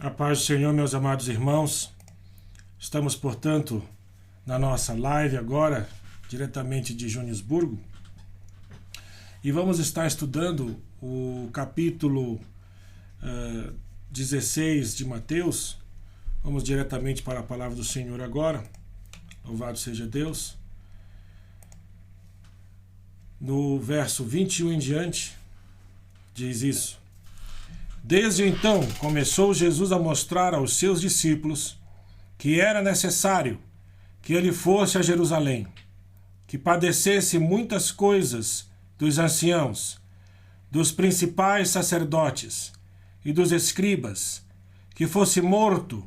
A paz do Senhor, meus amados irmãos. Estamos, portanto, na nossa live agora, diretamente de Joanesburgo, e vamos estar estudando o capítulo 16 de Mateus. Vamos diretamente para a palavra do Senhor agora. Louvado seja Deus. No verso 21 em diante, diz isso: Desde então começou Jesus a mostrar aos seus discípulos que era necessário que ele fosse a Jerusalém, que padecesse muitas coisas dos anciãos, dos principais sacerdotes e dos escribas, que fosse morto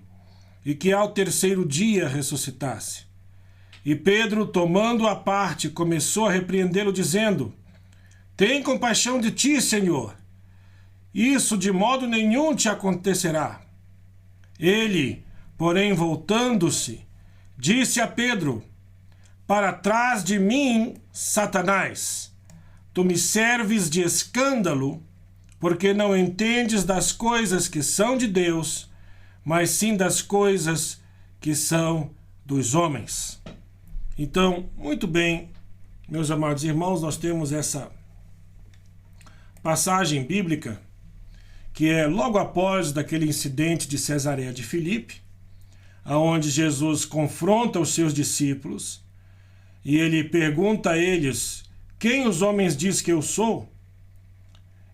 e que ao terceiro dia ressuscitasse. E Pedro, tomando-o à parte, começou a repreendê-lo, dizendo: Tem compaixão de ti, Senhor. Isso de modo nenhum te acontecerá. Ele, porém, voltando-se, disse a Pedro: Para trás de mim, Satanás, tu me serves de escândalo, porque não entendes das coisas que são de Deus, mas sim das coisas que são dos homens. Então, muito bem, meus amados irmãos, nós temos essa passagem bíblica que é logo após daquele incidente de Cesareia de Filipe, aonde Jesus confronta os seus discípulos e ele pergunta a eles: quem os homens dizem que eu sou?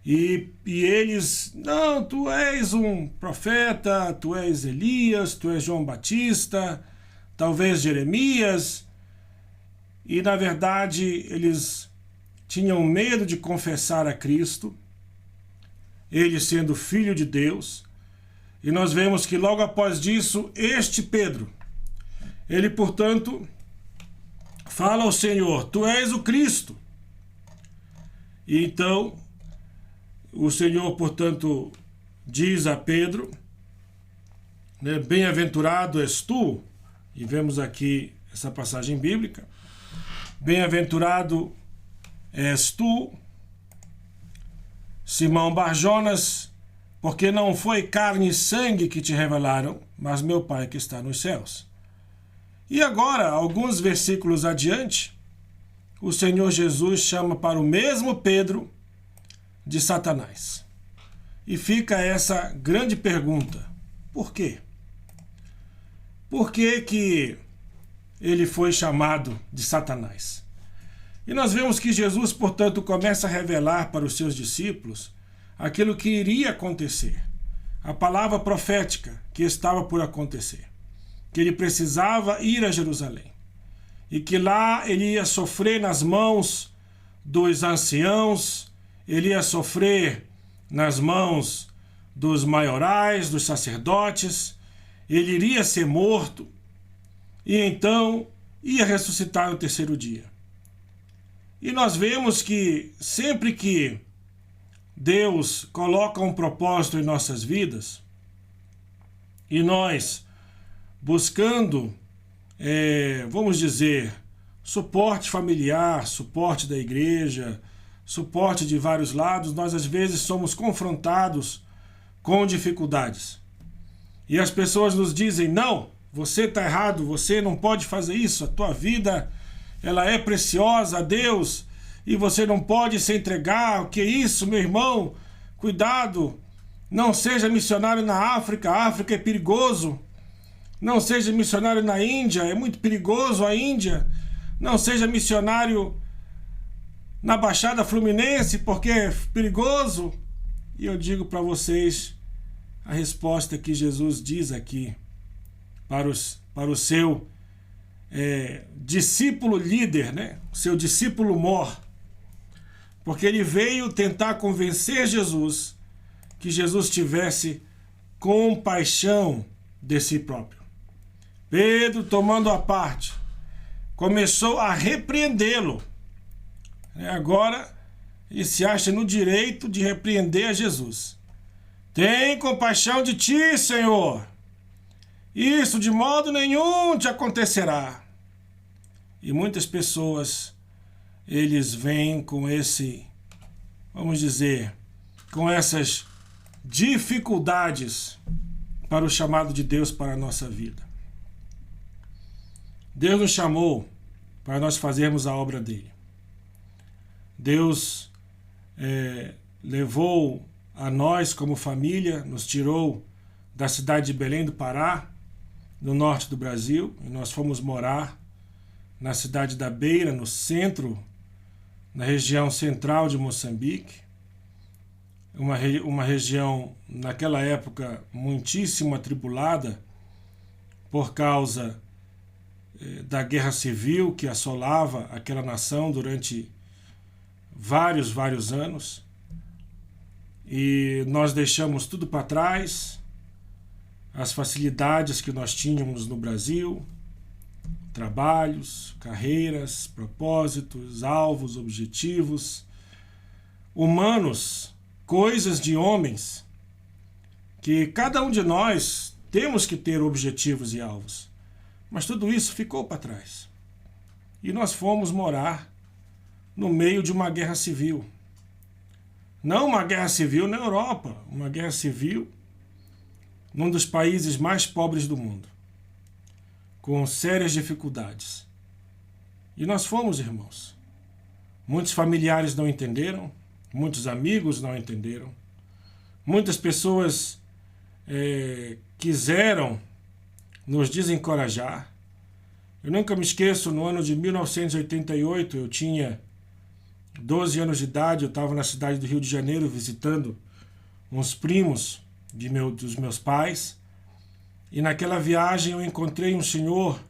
E eles: não, tu és um profeta, tu és Elias, tu és João Batista, talvez Jeremias. E na verdade eles tinham medo de confessar a Cristo, ele sendo filho de Deus. E nós vemos que logo após disso, este Pedro, ele, portanto, fala ao Senhor: tu és o Cristo. E então, o Senhor, portanto, diz a Pedro, né, bem-aventurado és tu, e vemos aqui essa passagem bíblica: bem-aventurado és tu, Simão Barjonas, porque não foi carne e sangue que te revelaram, mas meu Pai que está nos céus. E agora, alguns versículos adiante, o Senhor Jesus chama para o mesmo Pedro de Satanás. E fica essa grande pergunta: por quê? Por que que ele foi chamado de Satanás? E nós vemos que Jesus, portanto, começa a revelar para os seus discípulos aquilo que iria acontecer, a palavra profética que estava por acontecer, que ele precisava ir a Jerusalém e que lá ele ia sofrer nas mãos dos anciãos, ele ia sofrer nas mãos dos maiorais, dos sacerdotes, ele iria ser morto e então ia ressuscitar no terceiro dia. E nós vemos que sempre que Deus coloca um propósito em nossas vidas, e nós buscando, vamos dizer, suporte familiar, suporte da igreja, suporte de vários lados, nós às vezes somos confrontados com dificuldades. E as pessoas nos dizem: não, você está errado, você não pode fazer isso, a tua vida ela é preciosa a Deus e você não pode se entregar. O que é isso, meu irmão? Cuidado, não seja missionário na África, a África é perigoso. Não seja missionário na Índia, é muito perigoso a Índia. Não seja missionário na Baixada Fluminense, porque é perigoso. E eu digo para vocês a resposta que Jesus diz aqui para o seu discípulo líder, né? O seu discípulo mor, porque ele veio tentar convencer Jesus que Jesus tivesse compaixão de si próprio. Pedro, tomando a parte, começou a repreendê-lo. Agora ele se acha no direito de repreender a Jesus. Tem compaixão de ti, Senhor. Isso de modo nenhum te acontecerá. E muitas pessoas, eles vêm com esse, vamos dizer, com essas dificuldades para o chamado de Deus para a nossa vida. Deus nos chamou para nós fazermos a obra dele. Deus levou a nós como família, nos tirou da cidade de Belém do Pará, no norte do Brasil, e nós fomos morar na cidade da Beira, no centro, na região central de Moçambique, uma região, naquela época, muitíssimo atribulada por causa da guerra civil que assolava aquela nação durante vários anos. E nós deixamos tudo para trás, as facilidades que nós tínhamos no Brasil, trabalhos, carreiras, propósitos, alvos, objetivos, humanos, coisas de homens, que cada um de nós temos que ter objetivos e alvos. Mas tudo isso ficou para trás. E nós fomos morar no meio de uma guerra civil. Não uma guerra civil na Europa, uma guerra civil num dos países mais pobres do mundo, com sérias dificuldades. E nós fomos, irmãos. Muitos familiares não entenderam, muitos amigos não entenderam, muitas pessoas quiseram nos desencorajar. Eu nunca me esqueço, no ano de 1988, eu tinha 12 anos de idade, eu estava na cidade do Rio de Janeiro visitando uns primos dos meus pais, e naquela viagem eu encontrei um senhor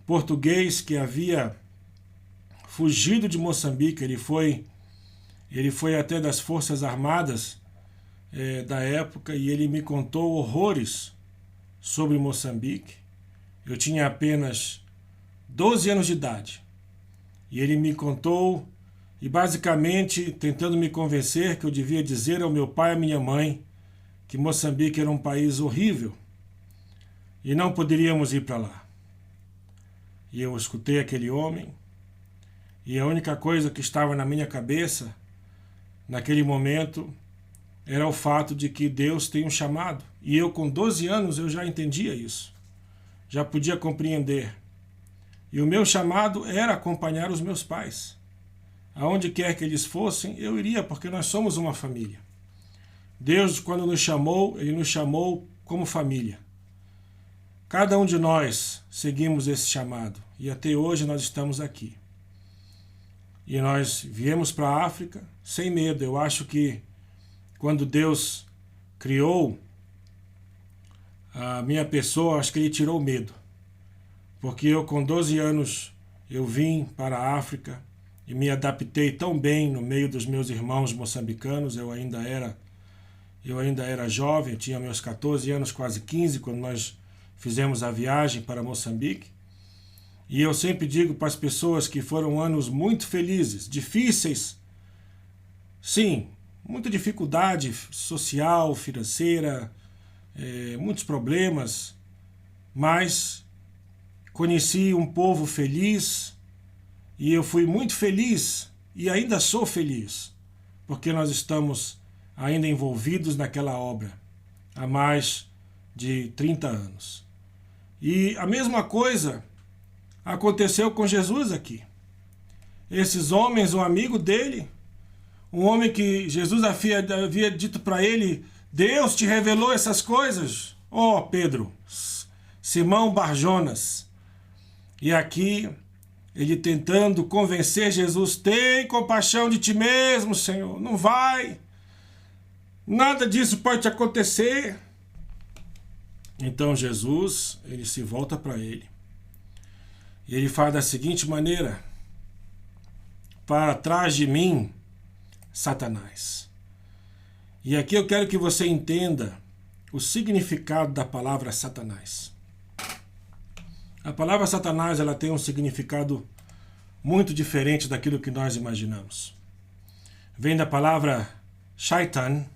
português que havia fugido de Moçambique. Ele foi até das Forças Armadas da época, e ele me contou horrores sobre Moçambique. Eu tinha apenas 12 anos de idade, e ele me contou, e basicamente tentando me convencer que eu devia dizer ao meu pai e à minha mãe que Moçambique era um país horrível e não poderíamos ir para lá. E eu escutei aquele homem, e a única coisa que estava na minha cabeça naquele momento era o fato de que Deus tem um chamado. E eu, com 12 anos, eu já entendia isso, já podia compreender. E o meu chamado era acompanhar os meus pais. Aonde quer que eles fossem, eu iria, porque nós somos uma família. Deus, quando nos chamou, Ele nos chamou como família. Cada um de nós seguimos esse chamado, e até hoje nós estamos aqui. E nós viemos para a África sem medo. Eu acho que quando Deus criou a minha pessoa, acho que Ele tirou o medo. Porque eu, com 12 anos, eu vim para a África e me adaptei tão bem no meio dos meus irmãos moçambicanos. Eu ainda era jovem, eu tinha meus 14 anos, quase 15, quando nós fizemos a viagem para Moçambique. E eu sempre digo para as pessoas que foram anos muito felizes, difíceis, sim, muita dificuldade social, financeira, muitos problemas, mas conheci um povo feliz, e eu fui muito feliz e ainda sou feliz, porque nós estamos ainda envolvidos naquela obra há mais de 30 anos. E a mesma coisa aconteceu com Jesus aqui. Esses homens, um amigo dele, um homem que Jesus havia dito para ele: Deus te revelou essas coisas, ó Pedro, Simão Barjonas. E aqui ele tentando convencer Jesus: tem compaixão de ti mesmo, Senhor, não vai, nada disso pode te acontecer. Então Jesus, ele se volta para ele e ele fala da seguinte maneira: para trás de mim, Satanás. E aqui eu quero que você entenda o significado da palavra Satanás. A palavra Satanás, ela tem um significado muito diferente daquilo que nós imaginamos. Vem da palavra Shaitan,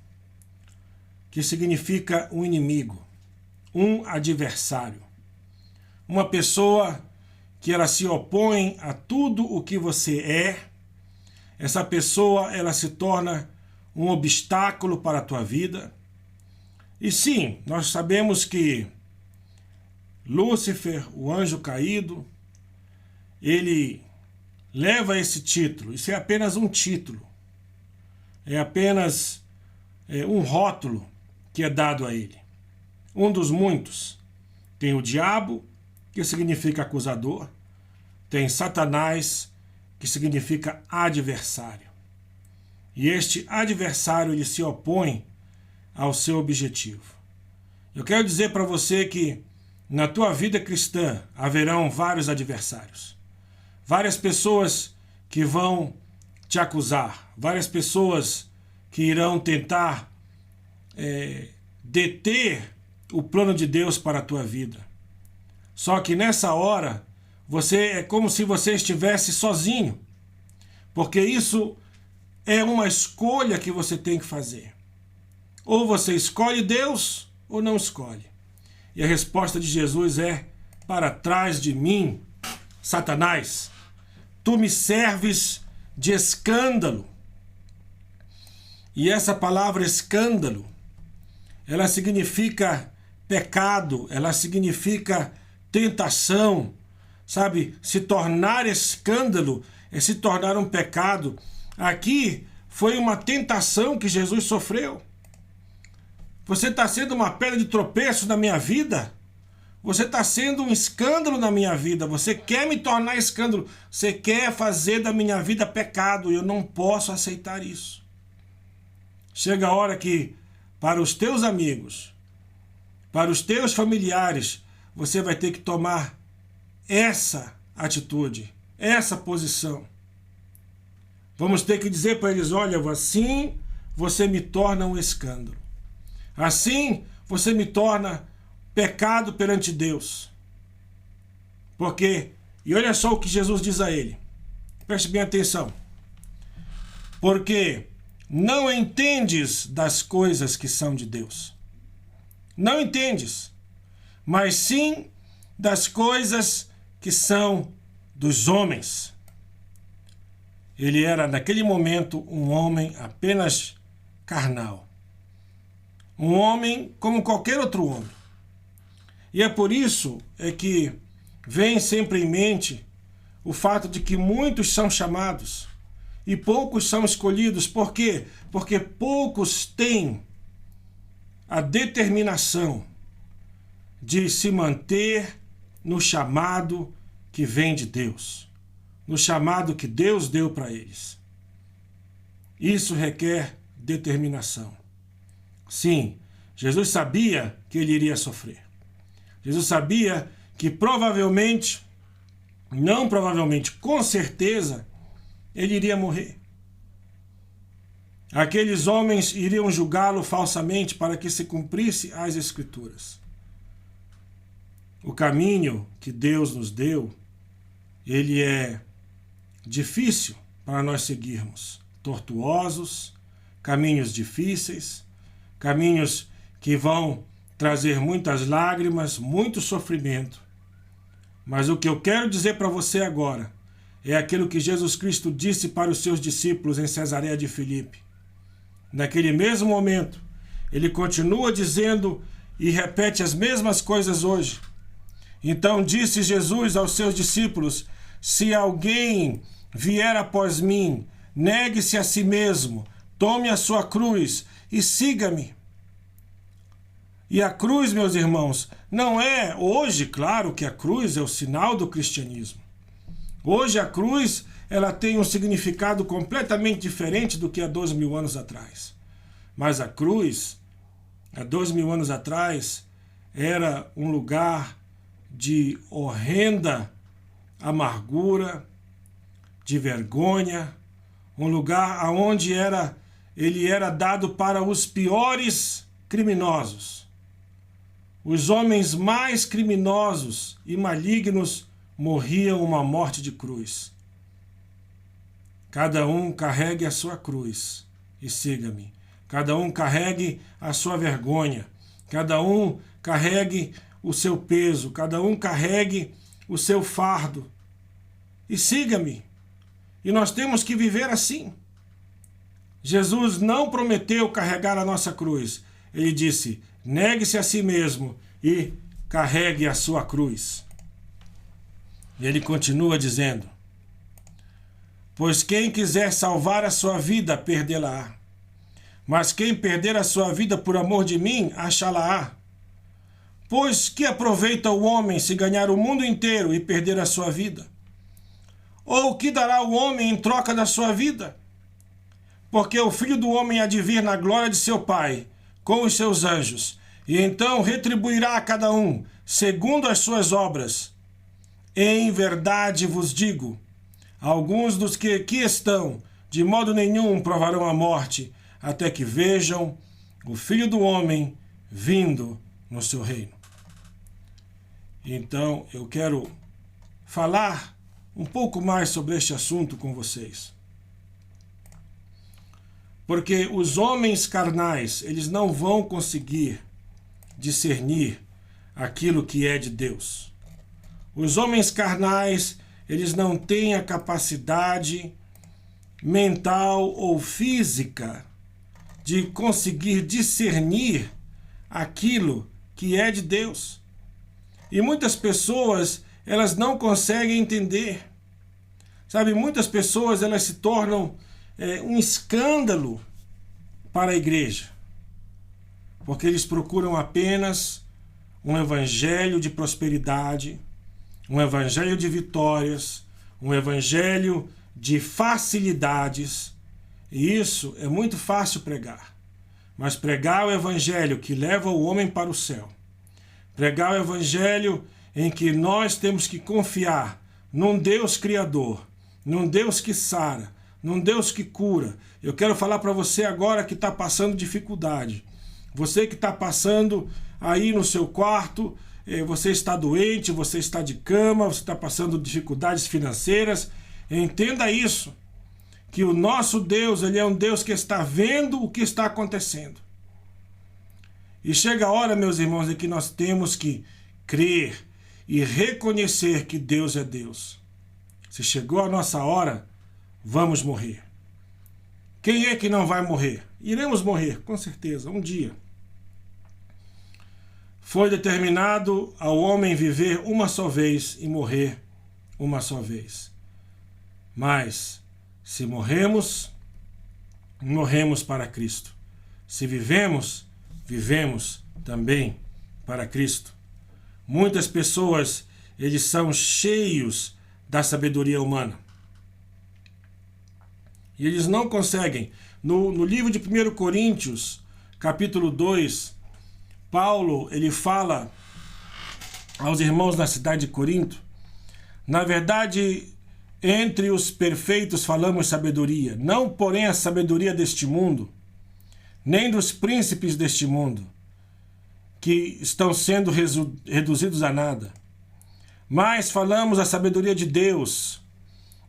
que significa um inimigo, um adversário, uma pessoa que ela se opõe a tudo o que você é. Essa pessoa, ela se torna um obstáculo para a tua vida. E sim, nós sabemos que Lúcifer, o anjo caído, ele leva esse título. Isso é apenas um título. É apenas um rótulo que é dado a ele. Um dos muitos. Tem o diabo, que significa acusador. Tem Satanás, que significa adversário. E este adversário, ele se opõe ao seu objetivo. Eu quero dizer para você que na tua vida cristã haverão vários adversários. Várias pessoas que vão te acusar. Várias pessoas que irão tentar deter o plano de Deus para a tua vida. Só que nessa hora, é como se você estivesse sozinho. Porque isso é uma escolha que você tem que fazer. Ou você escolhe Deus, ou não escolhe. E a resposta de Jesus é: para trás de mim, Satanás, tu me serves de escândalo. E essa palavra escândalo, ela significa pecado, ela significa tentação, sabe? Se tornar escândalo é se tornar um pecado. Aqui foi uma tentação que Jesus sofreu. Você está sendo uma pedra de tropeço na minha vida? Você está sendo um escândalo na minha vida. Você quer me tornar escândalo. Você quer fazer da minha vida pecado. E eu não posso aceitar isso. Chega a hora que, para os teus amigos, para os teus familiares, você vai ter que tomar essa atitude, essa posição. Vamos ter que dizer para eles: olha, assim você me torna um escândalo. Assim você me torna pecado perante Deus. Porque, e olha só o que Jesus diz a ele. Preste bem atenção. Porque não entendes das coisas que são de Deus. Não entendes, mas sim das coisas que são dos homens. Ele era, naquele momento, um homem apenas carnal. Um homem como qualquer outro homem. E é por isso que vem sempre em mente o fato de que muitos são chamados e poucos são escolhidos. Por quê? Porque poucos têm a determinação de se manter no chamado que vem de Deus, no chamado que Deus deu para eles. Isso requer determinação. Sim, Jesus sabia que ele iria sofrer. Jesus sabia que provavelmente, não provavelmente, com certeza, ele iria morrer. Aqueles homens iriam julgá-lo falsamente para que se cumprisse as Escrituras. O caminho que Deus nos deu, ele é difícil para nós seguirmos. Tortuosos, caminhos difíceis, caminhos que vão trazer muitas lágrimas, muito sofrimento. Mas o que eu quero dizer para você agora é aquilo que Jesus Cristo disse para os seus discípulos em Cesareia de Filipe. Naquele mesmo momento, ele continua dizendo e repete as mesmas coisas hoje. Então disse Jesus aos seus discípulos: se alguém vier após mim, negue-se a si mesmo, tome a sua cruz e siga-me. E a cruz, meus irmãos, não é hoje, claro que a cruz é o sinal do cristianismo. Hoje a cruz, ela tem um significado completamente diferente do que há 2000 anos atrás. Mas a cruz, há 2000 anos atrás, era um lugar de horrenda amargura, de vergonha, um lugar onde ele era dado para os piores criminosos. Os homens mais criminosos e malignos morriam uma morte de cruz. Cada um carregue a sua cruz e siga-me. Cada um carregue a sua vergonha. Cada um carregue o seu peso. Cada um carregue o seu fardo. E siga-me. E nós temos que viver assim. Jesus não prometeu carregar a nossa cruz. Ele disse: negue-se a si mesmo e carregue a sua cruz. E ele continua dizendo: pois quem quiser salvar a sua vida, perdê-la-á. Mas quem perder a sua vida por amor de mim, achá-la-á. Pois que aproveita o homem se ganhar o mundo inteiro e perder a sua vida? Ou o que dará o homem em troca da sua vida? Porque o Filho do Homem há de vir na glória de seu Pai, com os seus anjos, e então retribuirá a cada um, segundo as suas obras. Em verdade vos digo, alguns dos que aqui estão, de modo nenhum provarão a morte, até que vejam o Filho do Homem vindo no seu reino. Então, eu quero falar um pouco mais sobre este assunto com vocês. Porque os homens carnais, eles não vão conseguir discernir aquilo que é de Deus. Os homens carnais, eles não têm a capacidade mental ou física de conseguir discernir aquilo que é de Deus. E muitas pessoas, elas não conseguem entender. Sabe, muitas pessoas, elas se tornam um escândalo para a igreja, porque eles procuram apenas um evangelho de prosperidade, um evangelho de vitórias, um evangelho de facilidades, e isso é muito fácil pregar. Mas pregar o evangelho que leva o homem para o céu, pregar o evangelho em que nós temos que confiar num Deus criador, num Deus que sara, num Deus que cura. Eu quero falar para você agora que está passando dificuldade. Você que está passando aí no seu quarto, você está doente, você está de cama, você está passando dificuldades financeiras. Entenda isso, que o nosso Deus, ele é um Deus que está vendo o que está acontecendo. E chega a hora, meus irmãos, em que nós temos que crer e reconhecer que Deus é Deus. Se chegou a nossa hora, vamos morrer. Quem é que não vai morrer? Iremos morrer, com certeza, um dia. Foi determinado ao homem viver uma só vez e morrer uma só vez. Mas, se morremos, morremos para Cristo. Se vivemos, vivemos também para Cristo. Muitas pessoas, eles são cheios da sabedoria humana. E eles não conseguem. No livro de 1 Coríntios, capítulo 2, Paulo, ele fala aos irmãos na cidade de Corinto: na verdade, entre os perfeitos falamos sabedoria, não porém a sabedoria deste mundo, nem dos príncipes deste mundo, que estão sendo reduzidos a nada. Mas falamos a sabedoria de Deus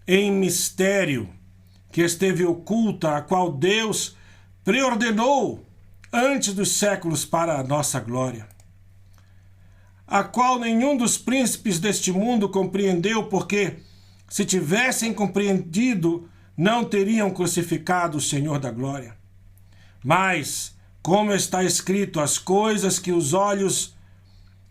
em mistério, que esteve oculta, a qual Deus preordenou antes dos séculos para a nossa glória, a qual nenhum dos príncipes deste mundo compreendeu, porque, se tivessem compreendido, não teriam crucificado o Senhor da glória. Mas, como está escrito, as coisas que os olhos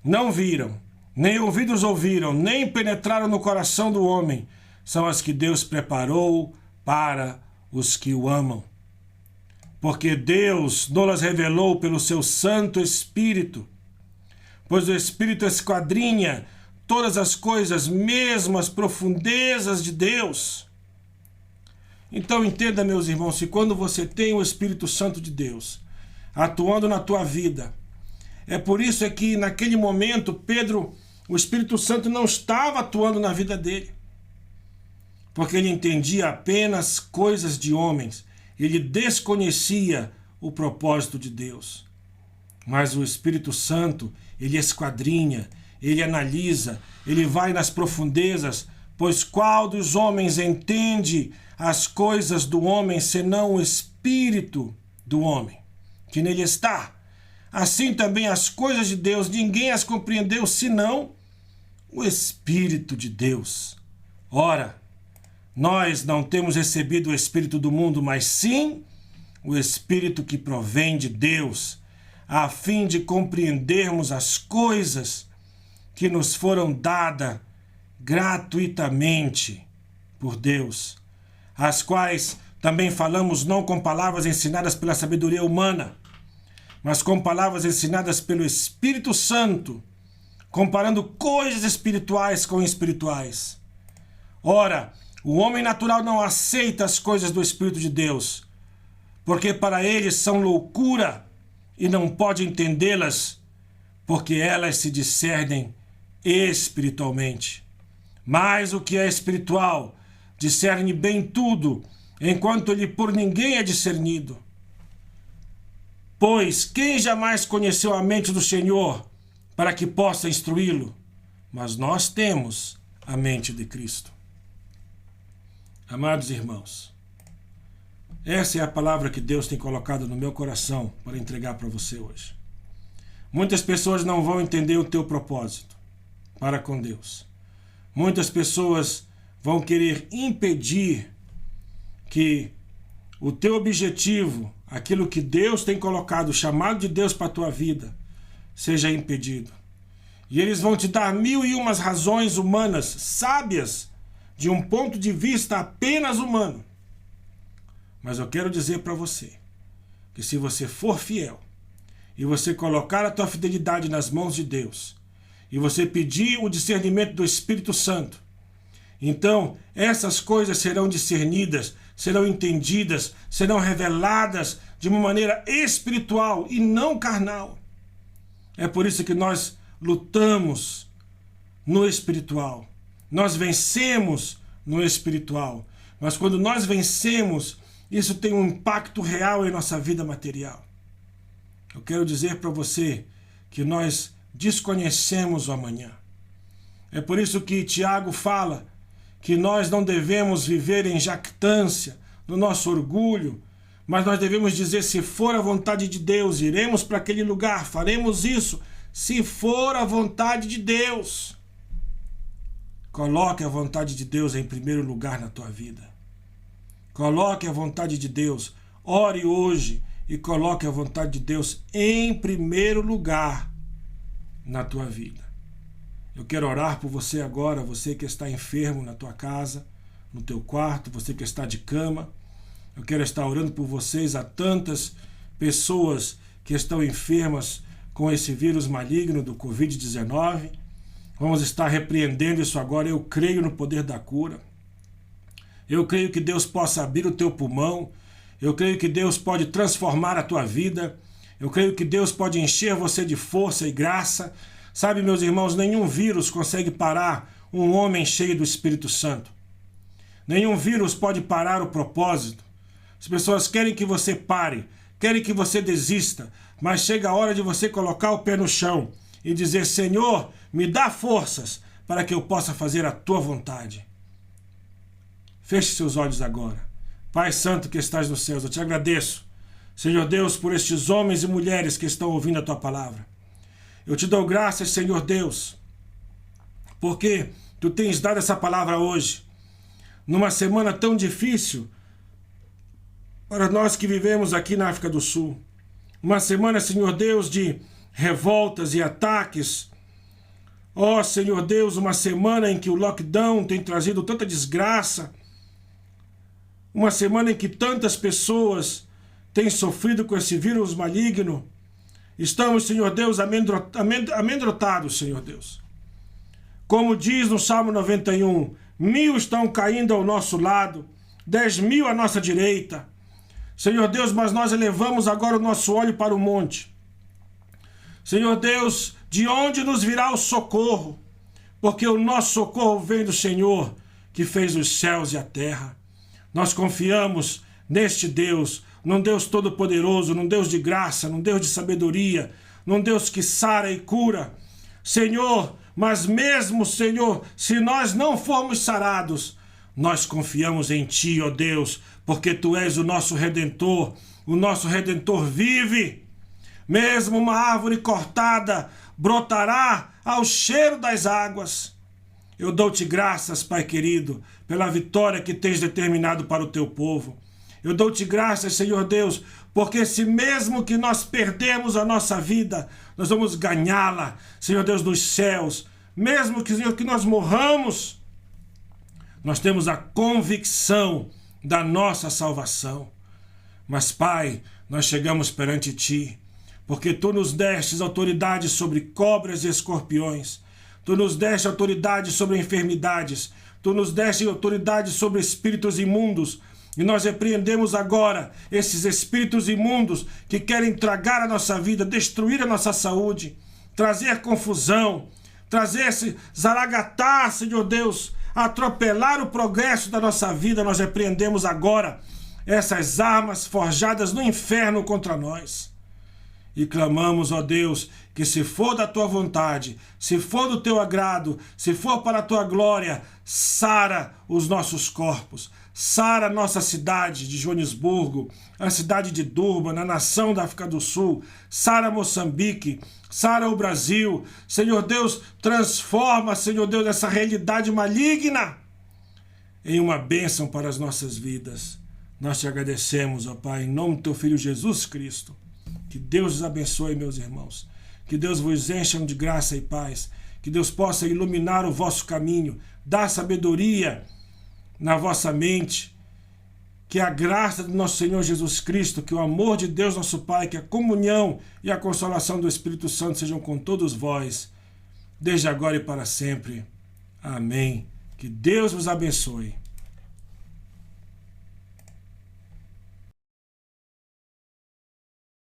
não viram, nem ouvidos ouviram, nem penetraram no coração do homem, são as que Deus preparou para os que o amam. Porque Deus nos revelou pelo seu Santo Espírito, pois o Espírito esquadrinha todas as coisas, mesmo as profundezas de Deus. Então entenda, meus irmãos, se quando você tem o Espírito Santo de Deus atuando na tua vida, é por isso que naquele momento Pedro, o Espírito Santo não estava atuando na vida dele, porque ele entendia apenas coisas de homens, ele desconhecia o propósito de Deus. Mas o Espírito Santo, ele esquadrinha, ele analisa, ele vai nas profundezas, pois qual dos homens entende as coisas do homem, senão o Espírito do homem, que nele está? Assim também as coisas de Deus, ninguém as compreendeu, senão o Espírito de Deus. Ora, nós não temos recebido o Espírito do mundo, mas sim o Espírito que provém de Deus, a fim de compreendermos as coisas que nos foram dadas gratuitamente por Deus, as quais também falamos não com palavras ensinadas pela sabedoria humana, mas com palavras ensinadas pelo Espírito Santo, comparando coisas espirituais com espirituais. Ora, o homem natural não aceita as coisas do Espírito de Deus, porque para eles são loucura e não pode entendê-las, porque elas se discernem espiritualmente. Mas o que é espiritual discerne bem tudo, enquanto ele por ninguém é discernido. Pois quem jamais conheceu a mente do Senhor para que possa instruí-lo? Mas nós temos a mente de Cristo. Amados irmãos, essa é a palavra que Deus tem colocado no meu coração para entregar para você hoje. Muitas pessoas não vão entender o teu propósito para com Deus. Muitas pessoas vão querer impedir que o teu objetivo, aquilo que Deus tem colocado, o chamado de Deus para a tua vida, seja impedido. E eles vão te dar 1001 razões humanas, sábias, de um ponto de vista apenas humano. Mas eu quero dizer para você que se você for fiel e você colocar a tua fidelidade nas mãos de Deus e você pedir o discernimento do Espírito Santo, então essas coisas serão discernidas, serão entendidas, serão reveladas de uma maneira espiritual e não carnal. É por isso que nós lutamos no espiritual. Nós vencemos no espiritual. Mas quando nós vencemos, isso tem um impacto real em nossa vida material. Eu quero dizer para você que nós desconhecemos o amanhã. É por isso que Tiago fala que nós não devemos viver em jactância, no nosso orgulho, mas nós devemos dizer: se for a vontade de Deus, iremos para aquele lugar, faremos isso, se for a vontade de Deus. Coloque a vontade de Deus em primeiro lugar na tua vida. Coloque a vontade de Deus. Ore hoje e coloque a vontade de Deus em primeiro lugar na tua vida. Eu quero orar por você agora, você que está enfermo na tua casa, no teu quarto, você que está de cama. Eu quero estar orando por vocês, a tantas pessoas que estão enfermas com esse vírus maligno do Covid-19. Vamos estar repreendendo isso agora. Eu creio no poder da cura. Eu creio que Deus possa abrir o teu pulmão. Eu creio que Deus pode transformar a tua vida. Eu creio que Deus pode encher você de força e graça. Sabe, meus irmãos, nenhum vírus consegue parar um homem cheio do Espírito Santo. Nenhum vírus pode parar o propósito. As pessoas querem que você pare, querem que você desista, mas chega a hora de você colocar o pé no chão e dizer: Senhor, me dá forças para que eu possa fazer a tua vontade. Feche seus olhos agora. Pai Santo que estás nos céus, eu te agradeço, Senhor Deus, por estes homens e mulheres que estão ouvindo a tua palavra. Eu te dou graças, Senhor Deus, porque tu tens dado essa palavra hoje, numa semana tão difícil para nós que vivemos aqui na África do Sul. Uma semana, Senhor Deus, de revoltas e ataques. Ó, Senhor Deus, uma semana em que o lockdown tem trazido tanta desgraça. Uma semana em que tantas pessoas têm sofrido com esse vírus maligno. Estamos, Senhor Deus, amedrontados, Senhor Deus. Como diz no Salmo 91, 1000 estão caindo ao nosso lado, 10.000 à nossa direita. Senhor Deus, mas nós elevamos agora o nosso olho para o monte. Senhor Deus, de onde nos virá o socorro? Porque o nosso socorro vem do Senhor, que fez os céus e a terra. Nós confiamos neste Deus, num Deus todo-poderoso, num Deus de graça, num Deus de sabedoria, num Deus que sara e cura. Senhor, mas mesmo, Senhor, se nós não formos sarados, nós confiamos em Ti, ó Deus, porque Tu és o nosso Redentor vive. Mesmo uma árvore cortada brotará ao cheiro das águas. Eu dou-te graças, Pai querido, pela vitória que tens determinado para o Teu povo. Eu dou-te graças, Senhor Deus, porque se mesmo que nós perdemos a nossa vida, nós vamos ganhá-la, Senhor Deus, dos céus. Mesmo que, Senhor, que nós morramos, nós temos a convicção da nossa salvação. Mas, Pai, nós chegamos perante Ti, porque Tu nos destes autoridade sobre cobras e escorpiões. Tu nos deste autoridade sobre enfermidades. Tu nos deste autoridade sobre espíritos imundos. E nós repreendemos agora esses espíritos imundos que querem tragar a nossa vida, destruir a nossa saúde, trazer confusão, trazer esse zaragatá, Senhor Deus, atropelar o progresso da nossa vida. Nós repreendemos agora essas armas forjadas no inferno contra nós. E clamamos, ó Deus, que se for da Tua vontade, se for do Teu agrado, se for para a Tua glória, sara os nossos corpos, sara a nossa cidade de Joanesburgo, a cidade de Durban, na nação da África do Sul, sara Moçambique, sara o Brasil. Senhor Deus, transforma, Senhor Deus, essa realidade maligna em uma bênção para as nossas vidas. Nós te agradecemos, ó Pai, em nome do Teu Filho Jesus Cristo. Que Deus os abençoe, meus irmãos. Que Deus vos encha de graça e paz. Que Deus possa iluminar o vosso caminho, dar sabedoria na vossa mente. Que a graça do nosso Senhor Jesus Cristo, que o amor de Deus nosso Pai, que a comunhão e a consolação do Espírito Santo sejam com todos vós, desde agora e para sempre. Amém. Que Deus vos abençoe.